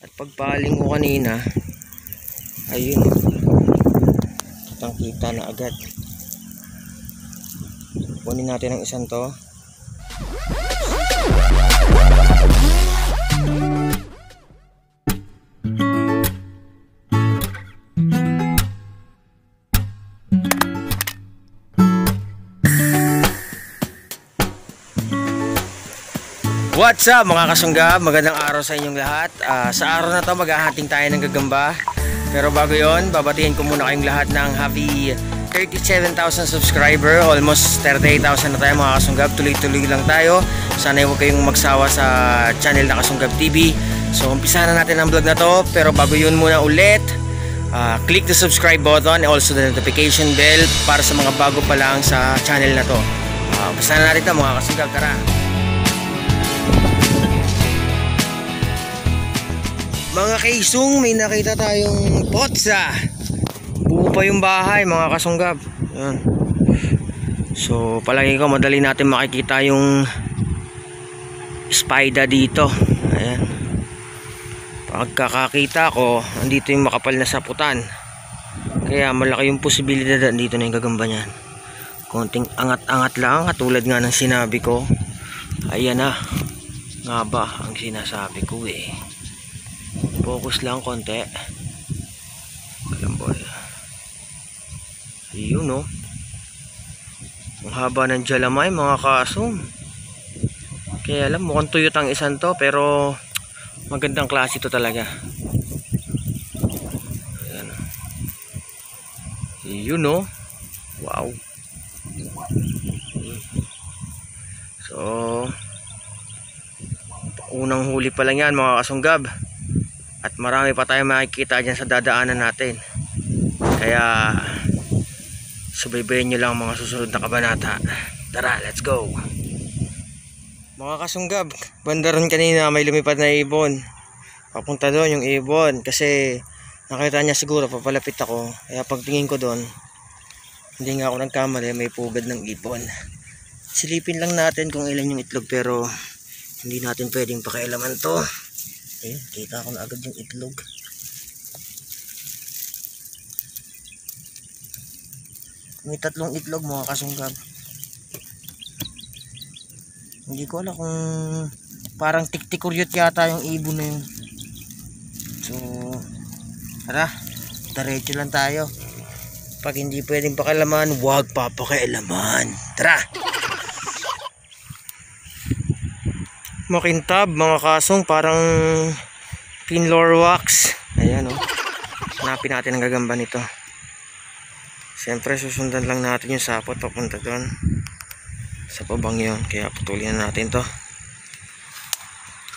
At pagpaling ko kanina, ayun, kitang kita na agad. Kunin natin ang isang to. What's up mga kasunggab? Magandang araw sa inyong lahat. Sa araw na to maghahunting tayo ng gagamba. Pero bago yon, babatiin ko muna kayong lahat ng happy 37,000 subscriber. Almost 38,000 na tayo mga kasunggab. Tuloy-tuloy lang tayo. Sana huwag kayong magsawa sa channel na Kasunggab TV. So umpisa na natin ang vlog na to. Pero bago yun muna ulit, click the subscribe button and also the notification bell para sa mga bago pa lang sa channel na to. Umpisa na natin ito mga kasunggab. Tara! Mga kaisong, may nakita tayong potsa. Buo pa yung bahay mga kasunggab. Ayan. So palagi ko madali natin makikita yung spider dito. Ayan. Pagkakakita ko, andito yung makapal na saputan. Kaya malaki yung posibilidad dito na yung gagamba niyan. Konting angat-angat lang katulad nga ng sinabi ko. Ayan na. Nga ba ang sinasabi ko eh. Focus lang konti. Kalamboy. Ayun no. Ang haba ng jalamay mga kasong. Kaya alam mukhang tuyot ang isan to, pero magandang klase ito talaga. Ayan. Ayun no. Wow. So unang huli pa lang yan mga kasunggab. At marami pa tayong makikita dyan sa dadaanan natin. Kaya subaybayin nyo lang mga susunod na kabanata. Tara, let's go. Mga kasunggab, banda ron kanina may lumipad na ibon. Papunta doon yung ibon kasi nakita niya siguro papalapit ako. Kaya pagtingin ko doon, hindi nga ako nagkamali, may pugad ng ibon. Silipin lang natin kung ilan yung itlog, pero hindi natin pwedeng pakialaman to. Ayun, kita ko na agad yung itlog. May 3 itlog mga kasunggab. Hindi ko alam kung parang tiktikuryot yata yung ibon na yun. So tara, diretso lang tayo. Pag hindi pwedeng pakialaman, huwag papakialaman. Tara! Makintab mga kasong, parang pinlor wax. Ayan o. Hanapin natin ang gagamba nito. Siyempre susundan lang natin yung sapot papunta doon sa pabang yun. Kaya putulin na natin to.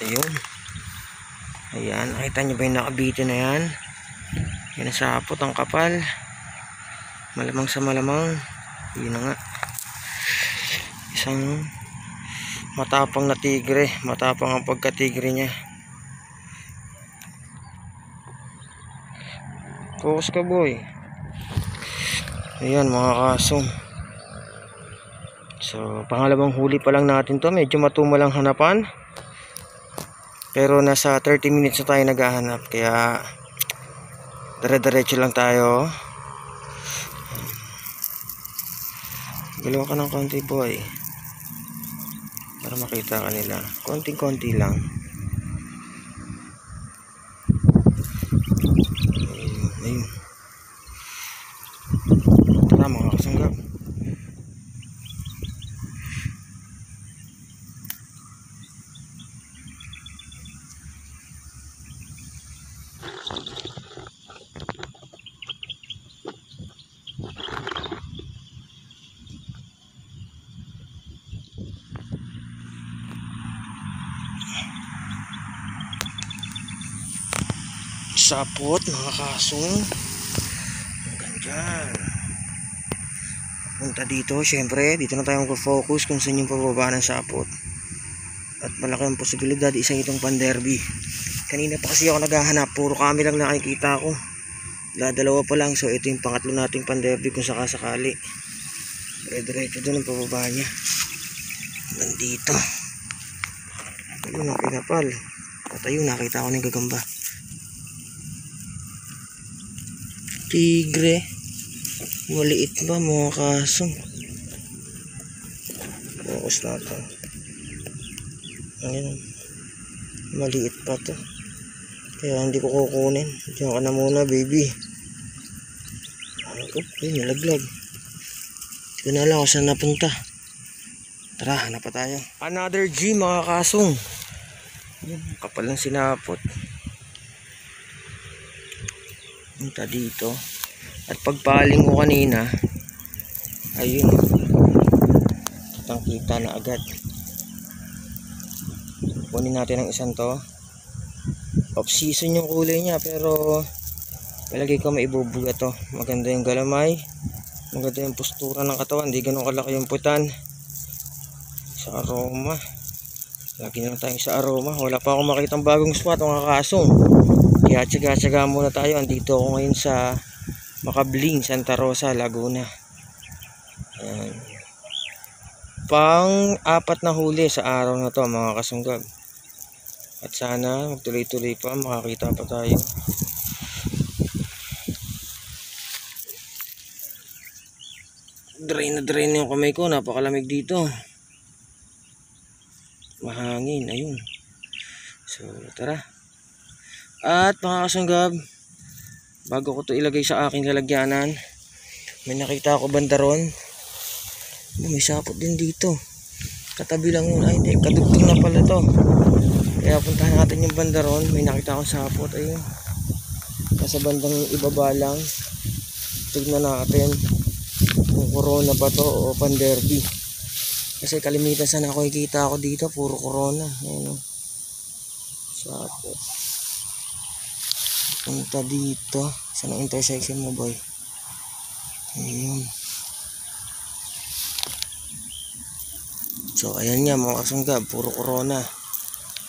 Ayun. Ayan, nakita nyo ba yung nakabitin na yan? Yan ang sapot, ang kapal. Malamang sa malamang. Yun na nga. Isang matapang na tigre, matapang ang pagkatigre niya. Focus ka boy. Ayan mga kasong. So pangalawang huli pa lang natin to. Medyo matumal ang hanapan, pero nasa 30 minutes na tayo naghahanap. Kaya dire-diretso lang tayo. Galaw ka ng konti boy para makita ka nila. Konting-konti lang. Ayun. Tara mga kasunggab. Sapot mga kasong. Ganyan. Punta dito, syempre dito na tayo mag-focus kung saan yung pababa ng sapot. At malaki ang posibilidad isa itong panderby. Kanina pa kasi ako naghahanap, puro kami lang nakikita ko. Dalawa pa lang, so ito yung pangatlo nating panderby kung sakasakali. Dire-diretso doon ang pababa niya. Nandito. Ayun ang pinapal. At ayun, nakita ko ng gagamba. Tigre. Maliit ba mga kasong? Focus natin. Ayan. Maliit pa to. Kaya hindi ko kukunin. Diyan ka na muna, baby. Okay, nalaglag. Hindi ko na alam kung saan napunta. Tara, hanap pa tayo. Another G mga kasong. Kapal ng sinapot. Punta dito. At pagpaling ko kanina, ayun, kitang kita na agad. Kunin natin ang isang to. Off season yung kulay niya, pero palagi ko maibubuga to. Maganda yung galamay, maganda yung postura ng katawan, hindi ganun kalaki yung putan. Sa aroma, lagi na lang tayo sa aroma. Wala pa akong makitang bagong spot mga kasong, kaya tsaga-tsaga muna tayo. Andito ako ngayon sa Makabling, Santa Rosa, Laguna. Ayan. Pang-apat na huli sa araw na to mga kasunggab. At sana magtuloy-tuloy pa, makakita pa tayo. Drain na drain yung kamay ko, napakalamig dito. Mahangin, ayun. So tara. At mga kasunggab, bago ko to ilagay sa aking lalagyanan, may nakita ako bandaron. May sapot din dito. Katabi lang yun. Ay hindi, kadugtong na pala to. Kaya puntahan natin yung bandaron. May nakita akong sapot. Ayun. Nasa bandang ibaba lang. Tignan natin kung corona ba to o panderby. Kasi kalimitan sana ako ikita ako dito. Puro corona. Ayun. Sapot. Punta dito. Saan ang intersection mo, boy? Ayun. So ayan nga mga kasunggab, puro corona.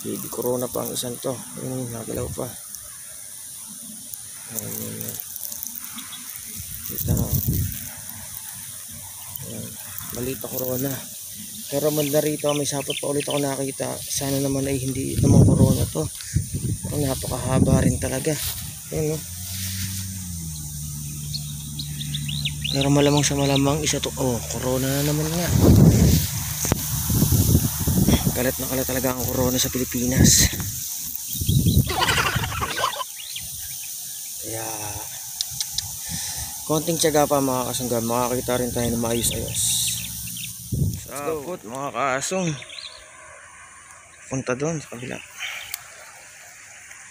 Baby corona pa ang isang to. Ayun, nagalaw pa. Ayun. Kita mo. Ayun. Malita corona. Pero manda rito, may sapot pa ulit ako nakita. Sana naman ay hindi naman corona to. Pero napakahaba rin talaga. Ayun, no? Pero malamang sa malamang isa to. Oh, corona na naman nga. Kalat na kalat talaga ang corona sa Pilipinas. Kaya konting tiyaga pa mga kasunggab, makakita rin tayo ng maayos-ayos. Sapot mga kasong. Punta doon sa kabila.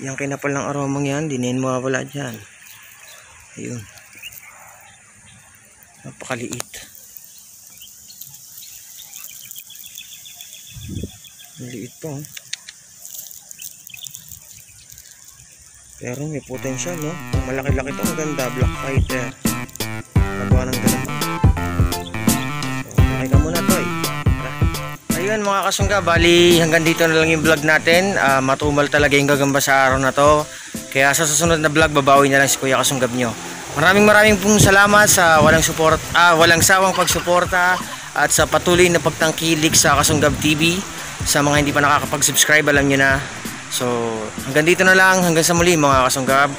Yung kinapal ng aromang yan, dinin mo wala dyan. Ayun. Napakaliit. Maliit po. Pero may potential, no? Kung malaki-laki ito, maganda. Black fighter. Nagawa ng ganun. So, okay ka muna, Toy. Ayun mga kasungga, bali hanggang dito na lang yung vlog natin. Matumal talaga yung gagamba sa araw na to. Kaya sa susunod na vlog, babawi na lang si Kuya Kasunggab nyo. Maraming pong salamat sa walang sawang pagsuporta at sa patuloy na pagtangkilik sa Kasunggab TV. Sa mga hindi pa nakakapag-subscribe, alam nyo na. So hanggang dito na lang, hanggang sa muli mga kasunggab.